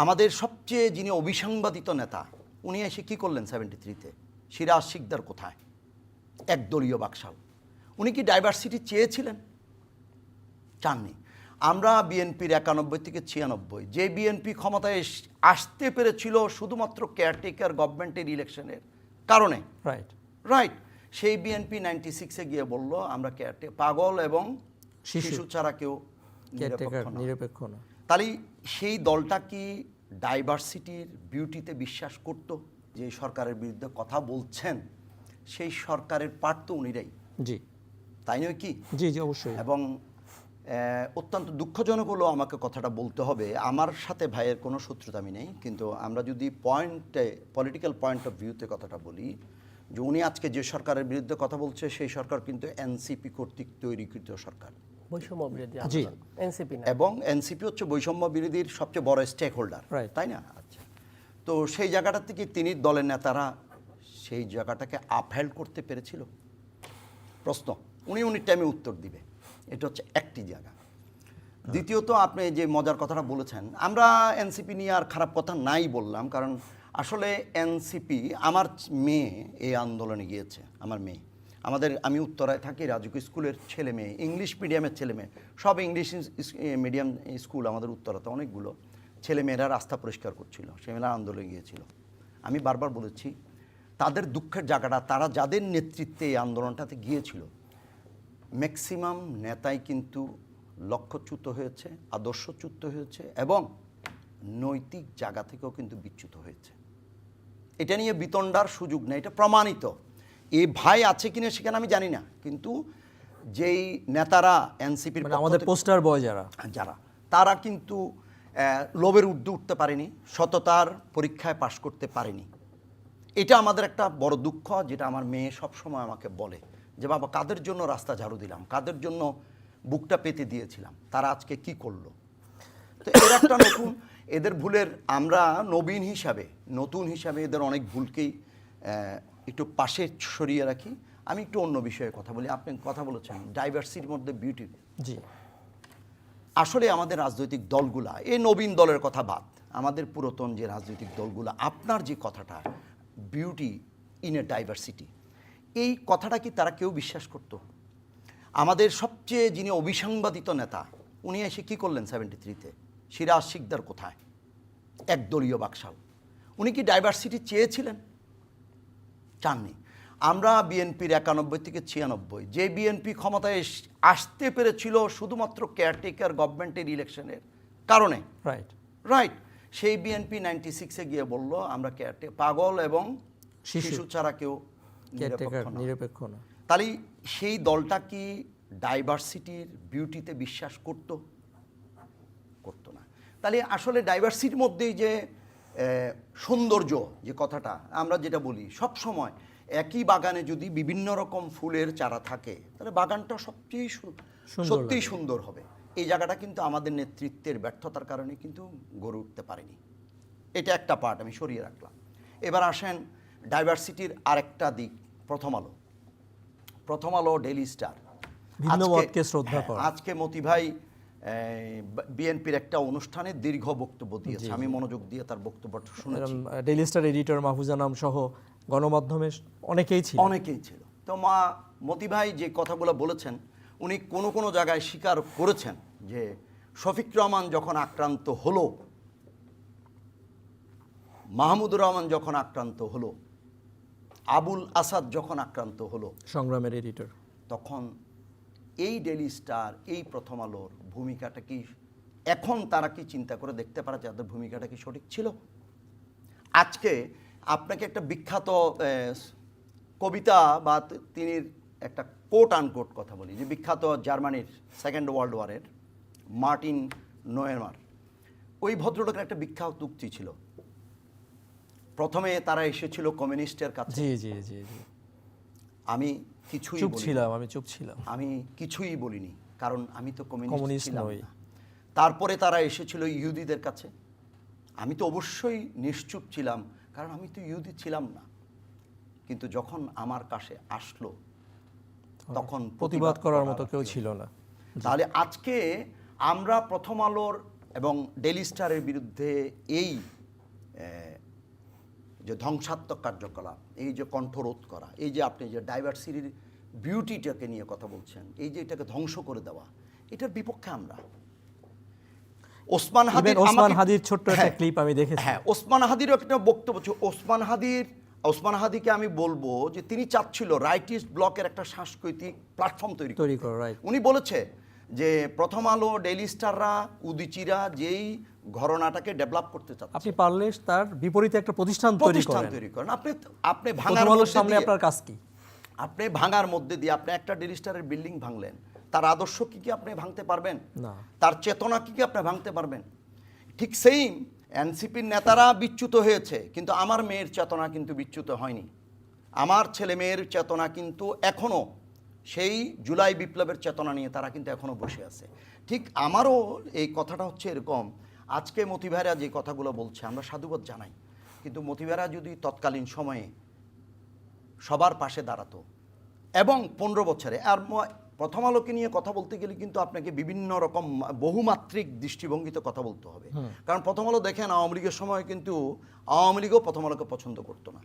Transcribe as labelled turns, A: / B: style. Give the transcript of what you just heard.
A: আমাদের সবচেয়ে যিনি অবিসংবাদিত নেতা উনি এসে কি করলেন 73-তে? সিরাজ শিকদার কোথায়? একদলীয় বাকশাল। উনি কি ডাইভার্সিটি চেয়েছিলেন? চাননি। আমরা বিএনপির 91 থেকে 96, যে বিএনপি ক্ষমতায় আসতে পেরেছিল শুধুমাত্র কেয়ারটেকার গভর্নমেন্টের ইলেকশনের কারণে, রাইট, সেই বিএনপি 96-এ গিয়ে বলল আমরা পাগল এবং শিশু ছাড়া কেউ
B: নিরপেক্ষ না।
A: তাহলে সেই দলটা কি ডাইভার্সিটির বিউটিতে বিশ্বাস করত? যে সরকারের বিরুদ্ধে কথা বলছেন সেই সরকারের পার্ট তো উনিরাই,
B: জি
A: তাই নয় কি?
B: জি জি অবশ্যই।
A: এবং অত্যন্ত দুঃখজনক হলো আমাকে কথাটা বলতে হবে, আমার সাথে ভাইয়ের কোনো শত্রুতা আমি নেই, কিন্তু আমরা যদি পলিটিক্যাল পয়েন্ট অফ ভিউতে কথাটা বলি, যে উনি আজকে যে সরকারের বিরুদ্ধে কথা বলছে সেই সরকার কিন্তু এনসিপি কর্তৃক তৈরিকৃত সরকার,
C: বৈষম্য বিরোধী
B: জি
C: এনসিপি না,
A: এবং এনসিপি হচ্ছে বৈষম্য বিরোধীর সবচেয়ে বড় স্টেক হোল্ডার, তাই না? আচ্ছা, তো সেই জায়গাটা থেকে তিনি দলের নেতারা সেই জায়গাটাকে আপহেল্ড করতে পেরেছিল? প্রশ্ন উনি টাইমে উত্তর দিবে, এটা হচ্ছে একটি জায়গা। দ্বিতীয়ত আপনি যে মজার কথাটা বলেছেন, আমরা এনসিপি নিয়ে আর খারাপ কথা নাই বললাম, কারণ আসলে এনসিপি, আমার মেয়ে এই আন্দোলনে গিয়েছে, আমার মেয়ে, আমি উত্তরায় থাকি, রাজুক স্কুলের ছেলে মেয়ে, ইংলিশ মিডিয়ামের ছেলে মেয়ে, সব ইংলিশ মিডিয়াম স্কুল আমাদের উত্তরাতে অনেকগুলো ছেলেমেয়েরা রাস্তা পরিষ্কার করছিল, সেমেলা আন্দোলনে গিয়েছিল। আমি বারবার বলেছি তাদের দুঃখের জায়গাটা, তারা যাদের নেতৃত্বে এই আন্দোলনটাতে গিয়েছিল ম্যাক্সিমাম নেতাই কিন্তু লক্ষ্যচ্যুত হয়েছে, আদর্শচ্যুত হয়েছে এবং নৈতিক জায়গা থেকেও কিন্তু বিচ্যুত হয়েছে। এটা নিয়ে বিতণ্ডার সুযোগ নেই, এটা প্রমাণিত। এই ভাই আছে কিনা সেখানে আমি জানি না, কিন্তু যেই নেতারা এনসিপির
B: আমাদের পোস্টার বয় যারা
A: তারা কিন্তু লোভের ঊর্ধ্বে উঠতে পারেনি, সততার পরীক্ষায় পাশ করতে পারেনি। এটা আমাদের একটা বড় দুঃখ, যেটা আমার মেয়ে সবসময় আমাকে বলে যে বাবা কাদের জন্য রাস্তা ঝাড়ু দিলাম, কাদের জন্য বুকটা পেতে দিয়েছিলাম, তারা আজকে কি করলো। তো এর একটা নতুন, এদের ভুলের আমরা নতুন হিসাবে এদের অনেক ভুলকেই একটু পাশে সরিয়ে রাখি। আমি একটু অন্য বিষয়ে কথা বলি। আপনি কথা বলেছেন ডাইভার্সিটির মধ্যে বিউটি।
B: জি,
A: আসলে আমাদের রাজনৈতিক দলগুলা, এই নবীন দলের কথা বাদ, আমাদের পুরাতন যে রাজনৈতিক দলগুলা, আপনার যে কথাটা বিউটি ইন এ ডাইভার্সিটি, এই কথাটা কি তারা কেউ বিশ্বাস করত? আমাদের সবচেয়ে যিনি অবিসংবাদিত নেতা উনি এসে কি করলেন 73-তে? সিরাজ শিকদার কোথায়? একদলীয় বাকশাল। উনি কি ডাইভার্সিটি চেয়েছিলেন? চাননি। আমরা বিএনপির 91 থেকে 96, যে বিএনপি ক্ষমতায় আসতে পেরেছিল শুধুমাত্র কেয়ারটেকার গভর্নমেন্টের ইলেকশনের কারণে, রাইট, সেই বিএনপি 96-এ গিয়ে বলল আমরা পাগল এবং শিশু ছাড়া কেউ
B: নিরপেক্ষ না।
A: তাহলে সেই দলটা কি ডাইভার্সিটির বিউটিতে বিশ্বাস করতো না? তাহলে আসলে ডাইভার্সিটির মধ্যেই যে সৌন্দর্য, যে কথাটা আমরা যেটা বলি সব সময়, একই বাগানে যদি বিভিন্ন রকম ফুলের চারা থাকে তাহলে বাগানটা সত্যিই সুন্দর হবে। এই জায়গাটা কিন্তু আমাদের নেতৃত্বের ব্যর্থতার কারণে কিন্তু গড়ে উঠতে পারেনি। এটা একটা পার্ট আমি সরিয়ে রাখলাম। এবার আসেন ডাইভার্সিটির আরেকটা দিক, প্রথম আলো, ডেইলি স্টার, আজকে মতি ভাই বিএনপির একটা অনুষ্ঠানে দীর্ঘ বক্তব্য দিয়েছে, আমি মনোযোগ দিয়ে তার বক্তব্যটা শুনেছি।
B: ডেইলি স্টার এডিটর মাহফুজা নাম সহ গণমাধ্যমে অনেকেই ছিল।
A: তো মতি ভাই যে কথাগুলো বলেছেন, উনি কোনো জায়গায় স্বীকার করেছেন যে শফিক রহমান যখন আক্রান্ত হলো, মাহমুদুর রহমান যখন আক্রান্ত হলো, আবুল আসাদ যখন আক্রান্ত হলো,
B: সংগ্রামের এডিটর,
A: তখন এই ডেইলি স্টার, এই প্রথম আলোর ভূমিকাটা কি এখন তারা কি চিন্তা করে দেখতে পারে যে তাদের ভূমিকাটা কি সঠিক ছিল? আজকে আপনাকে একটা বিখ্যাত কবিতা বা তিনি একটা কোট আনকোট কথা বলি, যে বিখ্যাত জার্মানির সেকেন্ড ওয়ার্ল্ড ওয়ারের মার্টিন নোয়েমার, ওই ভদ্রলোকের একটা বিখ্যাত উক্তি ছিল, প্রথমে তারা এসেছিল কমিউনিস্টের কাছে, আমি চুপ ছিলাম, আমি কিছুই বলিনি, কারণ আমি তো কমিউনিস্ট ছিলাম না। তারপরে তারা এসেছিল ইহুদিদের কাছে, আমি তো অবশ্যই নিশ্চুপ ছিলাম, কারণ আমি তো ইহুদি ছিলাম না। কিন্তু যখন আমার কাছে আসলো তখন
B: প্রতিবাদ করার মতো কেউ ছিল না।
A: তাহলে আজকে আমরা প্রথম আলোর এবং ডেইলি স্টারের বিরুদ্ধে এই যে ধ্বংসাত্মক কার্যকলাপ, এই যে কণ্ঠরোধ করা, এই যে আপনি যে ডাইভার্সিটির বিউটিটাকে নিয়ে কথা বলছেন, এই যে এটাকে ধ্বংস করে দেওয়া, এটার বিপক্ষে আমরা। ওসমান
B: হাদির ছোট্ট একটা ক্লিপ আমি দেখেছি।
A: হ্যাঁ, ওসমান হাদিরও একটা বক্তব্য ছিল। ওসমান হাদিকে আমি বলবো যে তিনি চাচ্ছিল রাইটিস্ট ব্লকের একটা সাংস্কৃতিক প্ল্যাটফর্ম তৈরি করে।
B: রাইট।
A: উনি বলেছে যে প্রথম আলো, ডেইলি স্টাররা, উদিচিরা যেই ঘরানাটাকে ডেভেলপ করতে চাচ্ছে,
B: আপনি পারলে তার বিপরীতে একটা প্রতিষ্ঠান তৈরি করেন।
A: আপনি ভাঙার
B: সামনে আপনার কাজ কি?
A: আপনি ভাঙার মধ্যে দিয়ে আপনি একটা ডেইলি স্টারের বিল্ডিং ভাঙলেন, তার আদর্শ কি আপনি ভাঙতে পারবেন?
B: না।
A: তার চেতনা কি আপনি ভাঙতে পারবেন? ঠিক সেইম এনসিপির নেতারা বিচ্যুত হয়েছে, কিন্তু আমার মেয়ের চেতনা কিন্তু বিচ্যুত হয়নি। আমার ছেলে মেয়ের চেতনা কিন্তু এখনও সেই জুলাই বিপ্লবের চেতনা নিয়ে তারা কিন্তু এখনও বসে আছে। ঠিক আমারও এই কথাটা হচ্ছে এরকম, আজকে মতি ভাইরা যে কথাগুলো বলছে আমরা সাধুবাদ জানাই, কিন্তু মতি ভাইরা যদি তৎকালীন সময়ে সবার পাশে দাঁড়াতো এবং 15 বছরে, আর প্রথম আলোকে নিয়ে কথা বলতে গেলে কিন্তু আপনাকে বিভিন্ন রকম বহুমাত্রিক দৃষ্টিভঙ্গিতে কথা বলতে হবে। কারণ প্রথম আলো দেখেন আওয়ামী লীগের সময় কিন্তু আওয়ামী লীগও প্রথম আলোকে পছন্দ করতো না।